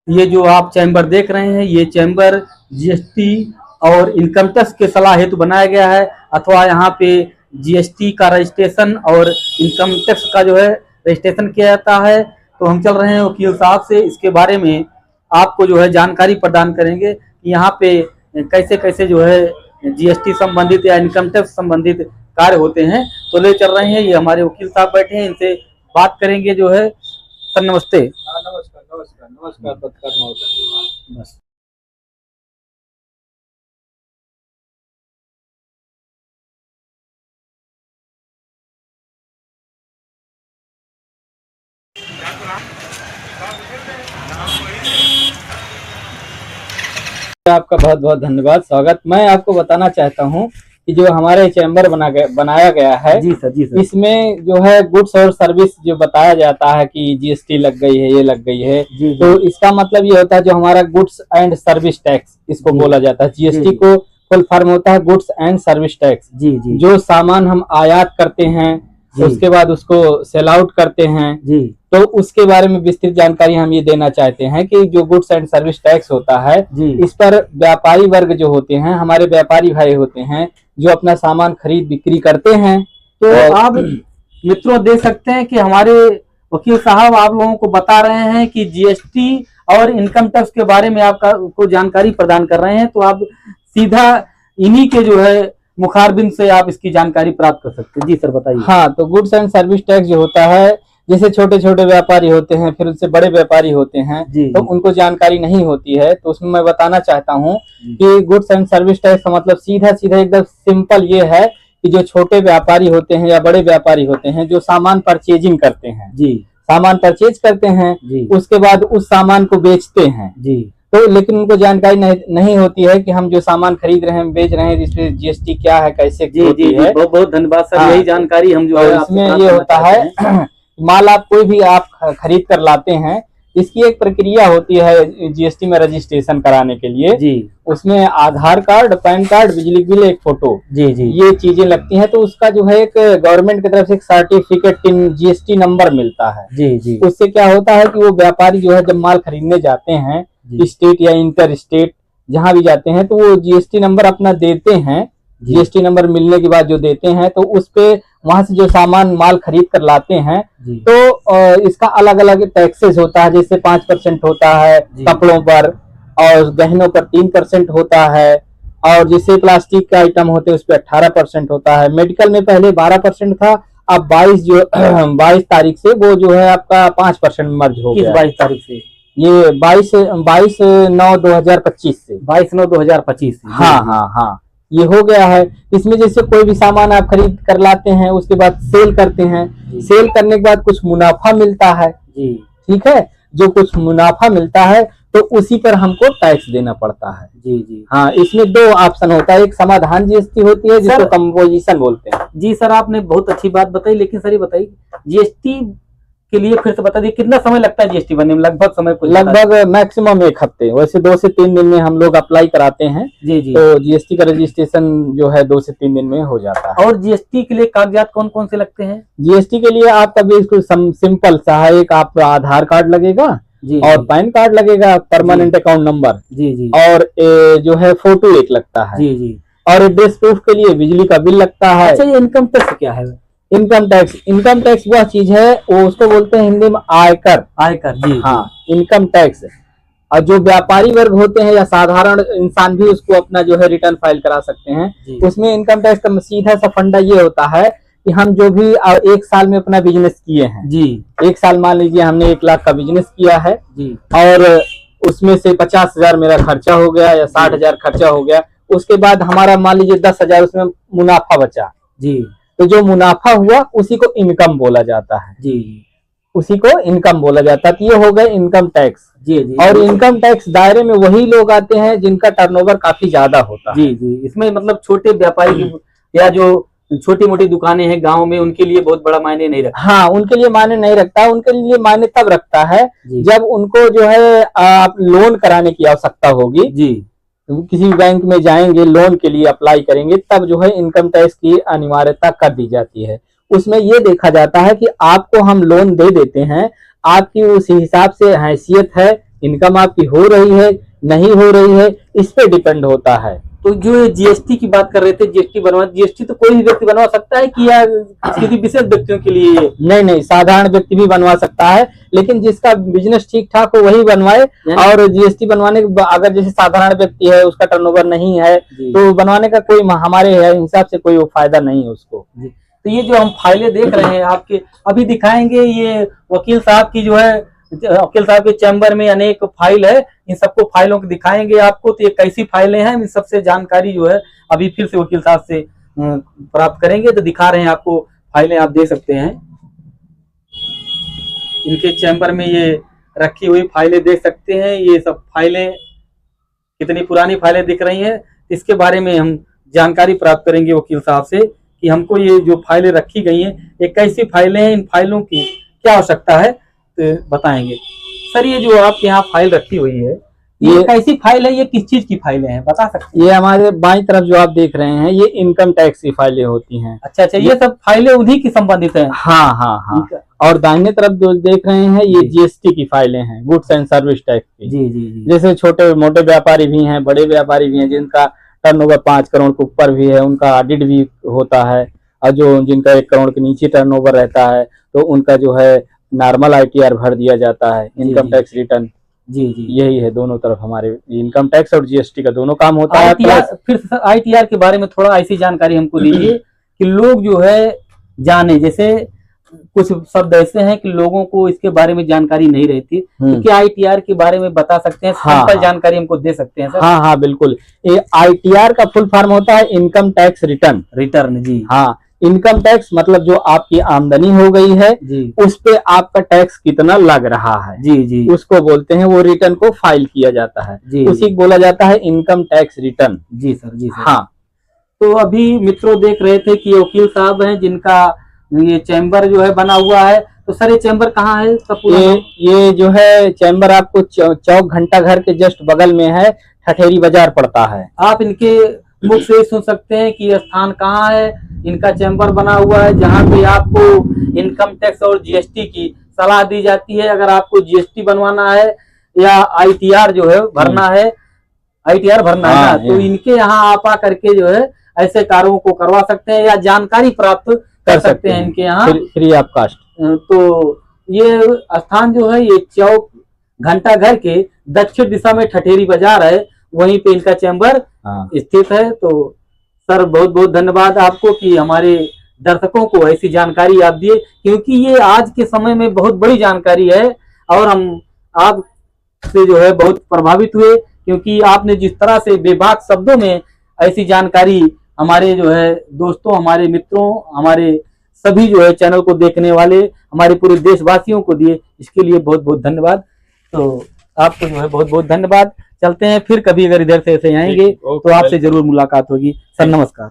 ये जो आप चैम्बर देख रहे हैं, ये चैम्बर जीएसटी और इनकम टैक्स के सलाह हेतु बनाया गया है, अथवा यहाँ पे जीएसटी का रजिस्ट्रेशन और इनकम टैक्स का जो है रजिस्ट्रेशन किया जाता है। तो हम चल रहे हैं वकील साहब से, इसके बारे में आपको जो है जानकारी प्रदान करेंगे कि यहाँ पे कैसे कैसे जो है जीएसटी संबंधित या इनकम टैक्स संबंधित कार्य होते हैं। तो ले चल रहे हैं, ये हमारे वकील साहब बैठे हैं, इनसे बात करेंगे जो है। सर नमस्ते। नमस्कार नमस्कार नमस्कार पत्रकार महोदय। बस आपका बहुत बहुत धन्यवाद, स्वागत। मैं आपको बताना चाहता हूं कि जो हमारे चैम्बर बनाया गया है, जी सर, जी सर। इसमें जो है गुड्स और सर्विस जो बताया जाता है कि जीएसटी लग गई है, ये लग गई है, तो इसका मतलब ये होता है जो हमारा गुड्स एंड सर्विस टैक्स इसको बोला जाता है। जीएसटी को फुल फॉर्म होता है गुड्स एंड सर्विस टैक्स। जी जी। जो सामान हम आयात करते हैं, उसके बाद उसको सेल आउट करते हैं, जी, तो उसके बारे में विस्तृत जानकारी हम ये देना चाहते हैं कि जो गुड्स एंड सर्विस टैक्स होता है, इस पर व्यापारी वर्ग जो होते हैं, हमारे व्यापारी भाई होते हैं, जो अपना सामान खरीद बिक्री करते हैं। तो आप मित्रों देख सकते हैं कि हमारे वकील साहब आप लोगों को बता रहे हैं कि जीएसटी और इनकम टैक्स के बारे में आपको जानकारी प्रदान कर रहे हैं। तो आप सीधा इन्हीं के जो है मुखारबिन से आप इसकी जानकारी प्राप्त कर सकते हैं। जी सर बताइए। हाँ, तो गुड्स एंड सर्विस टैक्स जो होता है, जैसे छोटे छोटे व्यापारी होते हैं, फिर उससे बड़े व्यापारी होते हैं, तो उनको जानकारी नहीं होती है, तो उसमें मैं बताना चाहता हूँ कि गुड्स एंड सर्विस टैक्स का मतलब सीधा सीधा एकदम सिंपल ये है कि जो छोटे व्यापारी होते हैं या बड़े व्यापारी होते हैं, जो सामान परचेजिंग करते हैं, सामान परचेज करते हैं, उसके बाद उस सामान को बेचते हैं, तो लेकिन उनको जानकारी नहीं होती है कि हम जो सामान खरीद रहे हैं, बेच रहे हैं, इसमें जीएसटी क्या है, कैसे होती है। बहुत बहुत धन्यवाद सर। हाँ, यही जानकारी हम जो है इसमें ये होता है माल आप कोई भी आप खरीद कर लाते हैं, इसकी एक प्रक्रिया होती है जीएसटी में रजिस्ट्रेशन कराने के लिए। जी, उसमें आधार कार्ड, पैन कार्ड, बिजली बिल, एक फोटो, ये चीजें लगती हैं। तो उसका जो है एक गवर्नमेंट की तरफ से एक सर्टिफिकेट जीएसटी नंबर मिलता है। उससे क्या होता है कि वो व्यापारी जो है जब माल खरीदने जाते हैं, स्टेट या इंटर स्टेट जहां भी जाते हैं, तो वो जीएसटी नंबर अपना देते हैं। जीएसटी नंबर मिलने के बाद जो देते हैं, तो उस पे वहां से जो सामान माल खरीद कर लाते हैं, तो इसका अलग अलग टैक्सेस होता है। जैसे 5% होता है कपड़ों पर, और गहनों पर 3% होता है, और जैसे प्लास्टिक के आइटम होते हैं उस पर 18% होता है। मेडिकल में पहले 12% था, अब 22 तारीख से वो जो है आपका 5% मर्ज हो गया। 22 तारीख से? ये 22/9/2025 से। 22/9/2025 से? हाँ हाँ हाँ, ये हो गया है। इसमें जैसे कोई भी सामान आप खरीद कर लाते हैं, उसके बाद सेल करते हैं, सेल करने के बाद कुछ मुनाफा मिलता है। ठीक है, जो कुछ मुनाफा मिलता है तो उसी पर हमको टैक्स देना पड़ता है। हाँ, इसमें 2 ऑप्शन होता है, एक समाधान जीएसटी होती है जिसको कंपोजिशन बोलते हैं। जी सर, आपने बहुत अच्छी बात बताई, लेकिन सर ये बताइए जीएसटी के लिए फिर से बता दिए कितना समय लगता है जीएसटी बनने में? लगभग समय लगभग मैक्सिमम 1 हफ्ते, वैसे 2 से 3 दिन में हम लोग अप्लाई कराते हैं। तो जीएसटी का रजिस्ट्रेशन जो है 2 से 3 दिन में हो जाता है। और जीएसटी के लिए कागजात कौन कौन से लगते हैं? जीएसटी के लिए आपका बिल्कुल सिंपल सा है, एक आपका आधार कार्ड लगेगा, और पैन कार्ड लगेगा, परमानेंट अकाउंट नंबर, और जो है फोटो एक लगता है, और एड्रेस प्रूफ के लिए बिजली का बिल लगता है। अच्छा, ये इनकम टैक्स क्या है? इनकम टैक्स वह चीज है, वो उसको बोलते हैं हिंदी में आयकर। हाँ, इनकम टैक्स। और जो व्यापारी वर्ग होते हैं या साधारण इंसान भी उसको अपना जो है रिटर्न फाइल करा सकते हैं। उसमें इनकम टैक्स का सीधा सा फंडा ये होता है कि हम जो भी 1 साल में अपना बिजनेस किए हैं, 1 साल मान लीजिए हमने 1 लाख का बिजनेस किया है, और उसमें से 50,000 मेरा खर्चा हो गया या 60,000 खर्चा हो गया, उसके बाद हमारा मान लीजिए 10,000 उसमें मुनाफा बचा, तो जो मुनाफा हुआ उसी को इनकम बोला जाता है। उसी को इनकम बोला जाता है। तो ये हो गए इनकम टैक्स। और इनकम टैक्स दायरे में वही लोग आते हैं जिनका टर्नओवर काफी ज्यादा होता है। इसमें मतलब छोटे व्यापारी या जो छोटी मोटी दुकानें हैं गांव में, उनके लिए बहुत बड़ा मायने नहीं रखता। हाँ, उनके लिए मायने नहीं रखता। उनके लिए मायने तब रखता है जब उनको जो है आप लोन कराने की आवश्यकता होगी। किसी बैंक में जाएंगे, लोन के लिए अप्लाई करेंगे, तब जो है इनकम टैक्स की अनिवार्यता कर दी जाती है। उसमें ये देखा जाता है कि आपको हम लोन दे देते हैं, आपकी उस हिसाब से हैसियत है, इनकम आपकी हो रही है नहीं हो रही है, इस पे डिपेंड होता है। तो जो जीएसटी की बात कर रहे थे, जीएसटी तो कोई भी व्यक्ति बनवा सकता है कि या किसी विशेष व्यक्तियों के लिए? नहीं, साधारण व्यक्ति भी बनवा सकता है, लेकिन जिसका बिजनेस ठीक ठाक हो वही बनवाए। और जीएसटी बनवाने के अगर जैसे साधारण व्यक्ति है, उसका टर्नओवर नहीं है, तो बनवाने का कोई हमारे हिसाब से कोई फायदा नहीं है उसको। तो ये जो हम फाइलें देख रहे हैं आपके, अभी दिखाएंगे, ये वकील साहब की जो है, वकील साहब के चैम्बर में अनेक फाइल है, इन सबको फाइलों को दिखाएंगे आपको। तो ये कैसी फाइलें हैं, इन सबसे जानकारी जो है अभी फिर से वकील साहब से प्राप्त करेंगे। तो दिखा रहे हैं आपको फाइलें, आप देख सकते हैं इनके चैम्बर में ये रखी हुई फाइलें देख सकते हैं। ये सब फाइलें कितनी पुरानी फाइलें दिख रही हैं, इसके बारे में हम जानकारी प्राप्त करेंगे वकील साहब से कि हमको ये जो फाइलें रखी गई हैं ये कैसी फाइलें हैं, इन फाइलों की क्या आवश्यकता है, तो बताएंगे। सर ये जो आपके यहाँ फाइल रखी हुई है, ये कैसी फाइल है, ये किस चीज की फाइलें हैं, बता सकते हैं? ये हमारे बाईं तरफ जो आप देख रहे हैं, ये इनकम टैक्स की फाइलें होती हैं। अच्छा, ये सब फाइलें उन्हीं की संबंधित हैं? हाँ। और दाहिने तरफ जो देख रहे हैं, ये जीएसटी की फाइलें हैं, गुड्स एंड सर्विस टैक्स की। जी। जैसे छोटे मोटे व्यापारी भी हैं, बड़े व्यापारी भी हैं, जिनका टर्नओवर 5 करोड़ के ऊपर भी है, उनका ऑडिट भी होता है। और जो जिनका 1 करोड़ के नीचे टर्नओवर रहता है, तो उनका जो है नॉर्मल ITR भर दिया जाता है, इनकम टैक्स रिटर्न। जी यही है, दोनों तरफ हमारे इनकम टैक्स और जीएसटी का दोनों काम होता है। फिर ITR के बारे में थोड़ा ऐसी जानकारी हमको दीजिए कि लोग जो है जाने, जैसे कुछ शब्द ऐसे हैं कि लोगों को इसके बारे में जानकारी नहीं रहती, तो क्या ITR के बारे में बता सकते हैं? सिंपल जानकारी हमको दे सकते हैं सर? हाँ बिल्कुल। ये ITR का फुल फॉर्म होता है इनकम टैक्स रिटर्न। जी हाँ, इनकम टैक्स मतलब जो आपकी आमदनी हो गई है उस पे आपका टैक्स कितना लग रहा है, जी उसको बोलते हैं, वो रिटर्न को फाइल किया जाता है, उसी को बोला जाता है इनकम टैक्स रिटर्न। जी सर। हाँ, तो अभी मित्रों देख रहे थे कि वकील साहब हैं जिनका ये चैम्बर जो है बना हुआ है। तो सर ये चैम्बर कहाँ है? ये जो है चैम्बर आपको चौक घंटा घर के जस्ट बगल में है, ठठेरी बाजार पड़ता है। आप इनके मुख से सुन सकते हैं कि स्थान कहाँ है, इनका चैम्बर बना हुआ है, जहाँ पे आपको इनकम टैक्स और जीएसटी की सलाह दी जाती है। अगर आपको जीएसटी बनवाना है या ITR जो है भरना है, ITR भरना है ना, तो इनके यहाँ आप आकर के जो है ऐसे कार्यों को करवा सकते हैं या जानकारी प्राप्त कर सकते हैं इनके यहाँ फ्री ऑफ कास्ट। तो ये स्थान जो है, ये चौक घंटा घर के दक्षिण दिशा में ठठेरी बाजार है, वहीं पे इनका चैम्बर स्थित है। तो सर बहुत बहुत धन्यवाद आपको कि हमारे दर्शकों को ऐसी जानकारी आप दिए, क्योंकि ये आज के समय में बहुत बड़ी जानकारी है और हम आप से जो है बहुत प्रभावित हुए, क्योंकि आपने जिस तरह से बेबाक शब्दों में ऐसी जानकारी हमारे जो है दोस्तों, हमारे मित्रों, हमारे सभी जो है चैनल को देखने वाले हमारे पूरे देशवासियों को दिए, इसके लिए बहुत बहुत धन्यवाद। तो आपको जो है बहुत बहुत धन्यवाद। चलते हैं, फिर कभी अगर इधर से ऐसे आएंगे तो आपसे जरूर मुलाकात होगी। सर नमस्कार।